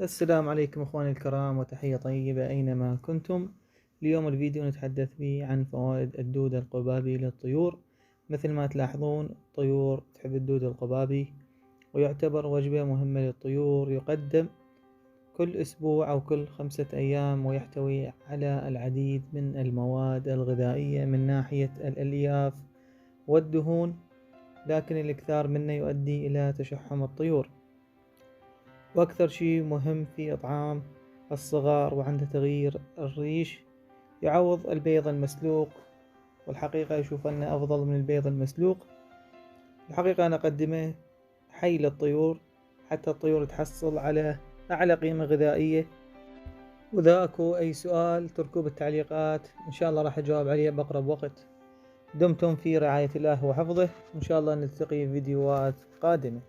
السلام عليكم اخواني الكرام وتحية طيبة اينما كنتم. اليوم الفيديو نتحدث فيه عن فوائد الدودة القبابي للطيور. مثل ما تلاحظون الطيور تحب الدودة القبابي، ويعتبر وجبة مهمة للطيور، يقدم كل اسبوع او كل 5 ايام، ويحتوي على العديد من المواد الغذائية من ناحية الالياف والدهون، لكن الاكثار منه يؤدي الى تشحم الطيور. وأكثر شيء مهم في إطعام الصغار وعند تغيير الريش يعوض البيض المسلوق، والحقيقة أشوف أنه أفضل من البيض المسلوق. الحقيقة أنا أقدمه حي للطيور حتى الطيور تحصل على أعلى قيمة غذائية. وإذا أكو أي سؤال تركوه بالتعليقات، إن شاء الله راح أجاوب عليه بأقرب وقت. دمتم في رعاية الله وحفظه، وإن شاء الله نلتقي في فيديوهات قادمة.